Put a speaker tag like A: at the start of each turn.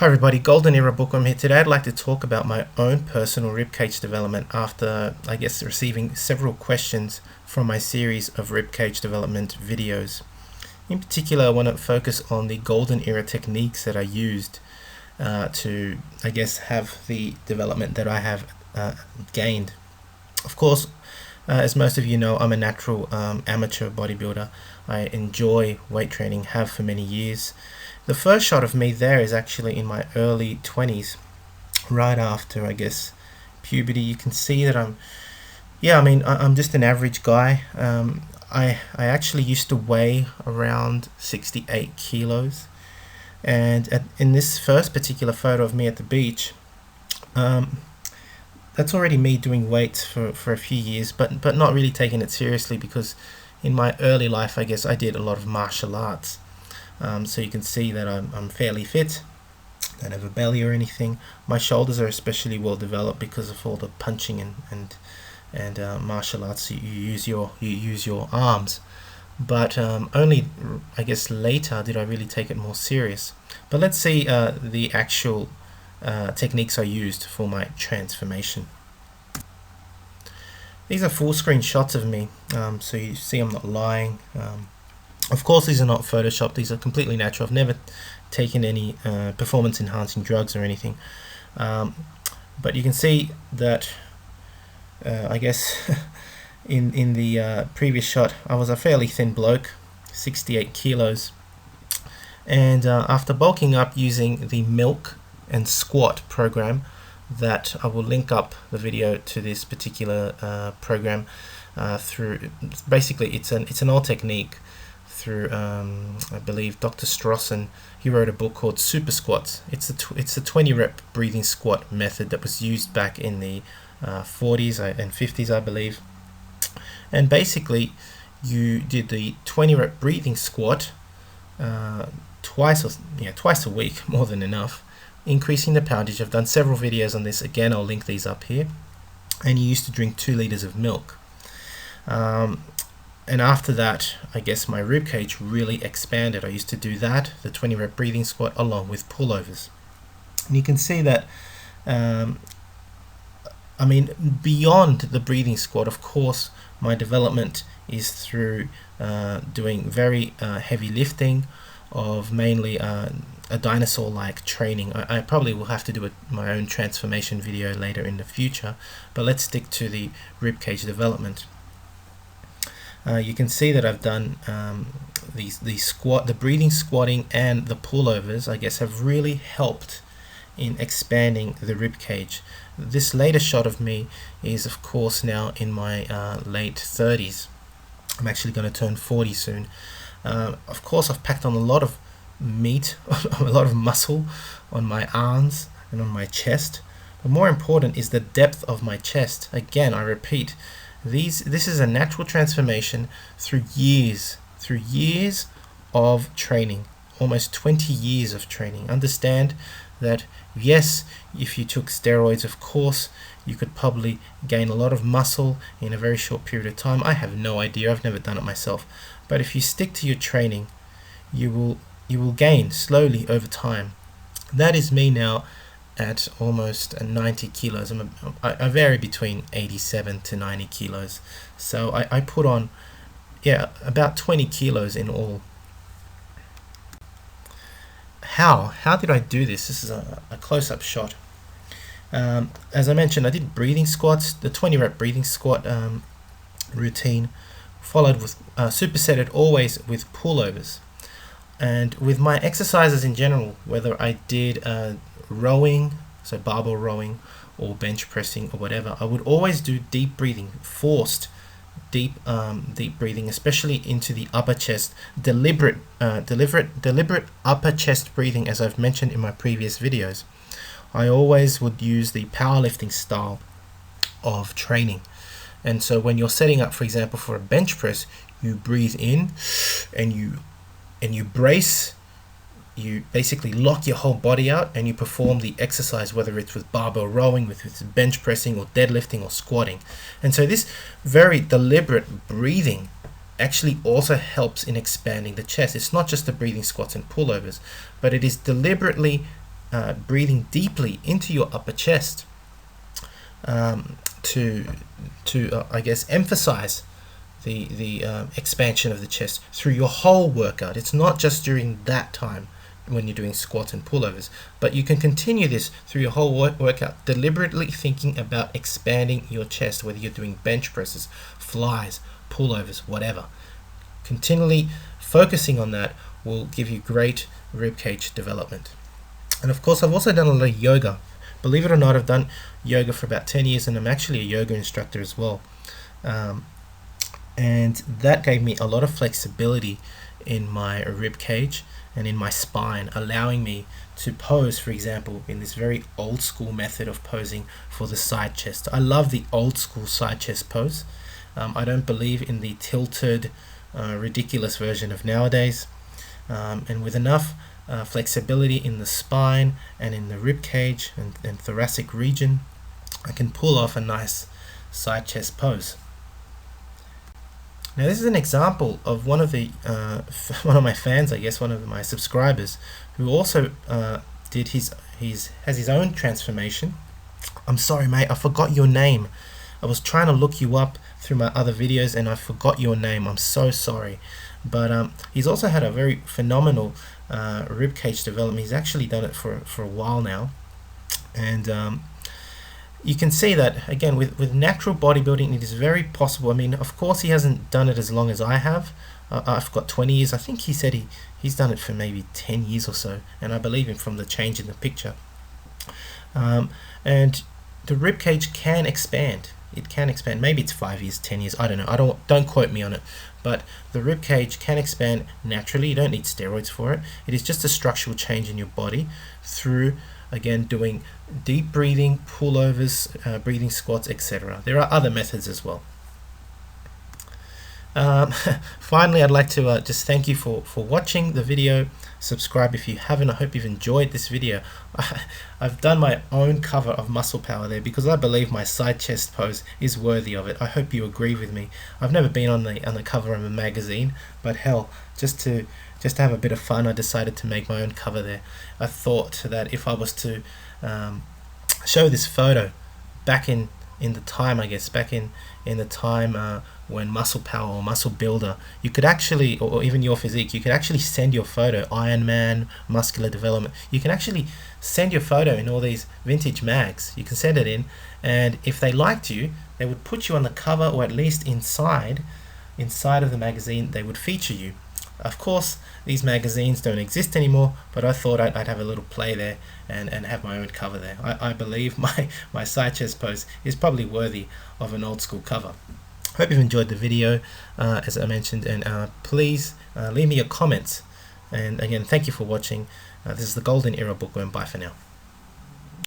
A: Hi everybody, Golden Era Bookworm here. Today I'd like to talk about my own personal ribcage development after, receiving several questions from my series of ribcage development videos. In particular, I want to focus on the Golden Era techniques that I used to, have the development that I have gained. Of course, as most of you know, I'm a natural amateur bodybuilder. I enjoy weight training, have for many years. The first shot of me there is actually in my early 20s, right after, puberty. You can see that I'm just an average guy. I actually used to weigh around 68 kilos. And in this first particular photo of me at the beach, that's already me doing weights for a few years, but not really taking it seriously, because in my early life, I did a lot of martial arts. So you can see that I'm fairly fit, don't have a belly or anything. My shoulders are especially well developed because of all the punching and martial arts. You use your arms, but only later did I really take it more serious. But let's see the actual techniques I used for my transformation. These are full screen shots of me, so you see I'm not lying. Of course, these are not photoshopped. These are completely natural. I've never taken any performance enhancing drugs or anything, but you can see that in the previous shot I was a fairly thin bloke, 68 kilos, and after bulking up using the Milk and Squat program, that I will link up the video to this particular program through. Basically, it's an old technique through I believe Dr. Strossen. He wrote a book called Super Squats. It's a 20 rep breathing squat method that was used back in the 40s and 50s, I believe. And basically, you did the 20 rep breathing squat twice a week, more than enough, increasing the poundage. I've done several videos on this. Again, I'll link these up here. And you used to drink 2 liters of milk. And after that, my rib cage really expanded. I used to do that, the 20 rep breathing squat, along with pullovers. And you can see that, beyond the breathing squat, of course, my development is through doing very heavy lifting of mainly a dinosaur-like training. I probably will have to do my own transformation video later in the future, but let's stick to the rib cage development. You can see that I've done the breathing, squatting, and the pullovers. Have really helped in expanding the rib cage. This latest shot of me is, of course, now in my late 30s. I'm actually going to turn 40 soon. Of course, I've packed on a lot of meat, a lot of muscle on my arms and on my chest. But more important is the depth of my chest. Again, I repeat, this is a natural transformation through years of training, almost 20 years of training. Understand that, yes, if you took steroids, of course, you could probably gain a lot of muscle in a very short period of time. I have no idea. I've never done it myself. But if you stick to your training, you will gain slowly over time. That is me now at almost 90 kilos. I vary between 87 to 90 kilos. So I put on, about 20 kilos in all. How did I do this? This is a close-up shot. As I mentioned, I did breathing squats, the 20 rep breathing squat routine, followed with supersetted always with pullovers. And with my exercises in general, whether I did rowing, so barbell rowing, or bench pressing or whatever, I would always do deep breathing, forced deep breathing, especially into the upper chest, deliberate upper chest breathing, as I've mentioned in my previous videos. I always would use the powerlifting style of training. And so when you're setting up, for example, for a bench press, you breathe in and you brace. You basically lock your whole body out and you perform the exercise, whether it's with barbell rowing, with bench pressing, or deadlifting, or squatting. And so this very deliberate breathing actually also helps in expanding the chest. It's not just the breathing squats and pullovers, but it is deliberately breathing deeply into your upper chest, to I guess emphasize the expansion of the chest through your whole workout. It's not just during that time when you're doing squats and pullovers, but you can continue this through your whole workout, deliberately thinking about expanding your chest, whether you're doing bench presses, flies, pullovers, whatever. Continually focusing on that will give you great ribcage development. And of course, I've also done a lot of yoga. Believe it or not, I've done yoga for about 10 years, and I'm actually a yoga instructor as well. And that gave me a lot of flexibility in my rib cage and in my spine, allowing me to pose, for example, in this very old school method of posing for the side chest. I love the old school side chest pose. I don't believe in the tilted, ridiculous version of nowadays. And with enough flexibility in the spine and in the rib cage and thoracic region, I can pull off a nice side chest pose. Now this is an example of one of my fans, I guess, one of my subscribers, who also has his own transformation. I'm sorry, mate, I forgot your name. I was trying to look you up through my other videos and I forgot your name. I'm so sorry. But he's also had a very phenomenal rib cage development. He's actually done it for a while now, and you can see that again with natural bodybuilding, it is very possible. I mean, of course, he hasn't done it as long as I have. I've got 20 years. I think he said he's done it for maybe 10 years or so, and I believe him from the change in the picture. And the rib cage can expand. It can expand. Maybe it's 5 years, 10 years. I don't know. Don't quote me on it. But the rib cage can expand naturally. You don't need steroids for it. It is just a structural change in your body through, again, doing deep breathing, pullovers, breathing squats, etc. There are other methods as well. Finally, I'd like to just thank you for watching the video. Subscribe if you haven't. I hope you've enjoyed this video. I've done my own cover of Muscle Power there because I believe my side chest pose is worthy of it. I hope you agree with me. I've never been on the cover of a magazine, but hell, just to have a bit of fun, I decided to make my own cover there. I thought that if I was to show this photo back in the time, I guess, back in the time when Muscle Power or Muscle Builder, you could actually, or even Your Physique, you could actually send your photo, Iron Man, Muscular Development, you can actually send your photo in all these vintage mags. You can send it in, and if they liked you, they would put you on the cover, or at least inside of the magazine, they would feature you. Of course, these magazines don't exist anymore, but I thought I'd have a little play there and have my own cover there. I believe my side chest pose is probably worthy of an old school cover. Hope you've enjoyed the video, as I mentioned, and please leave me your comments. And again, thank you for watching. This is the Golden Era Bookworm. Bye for now.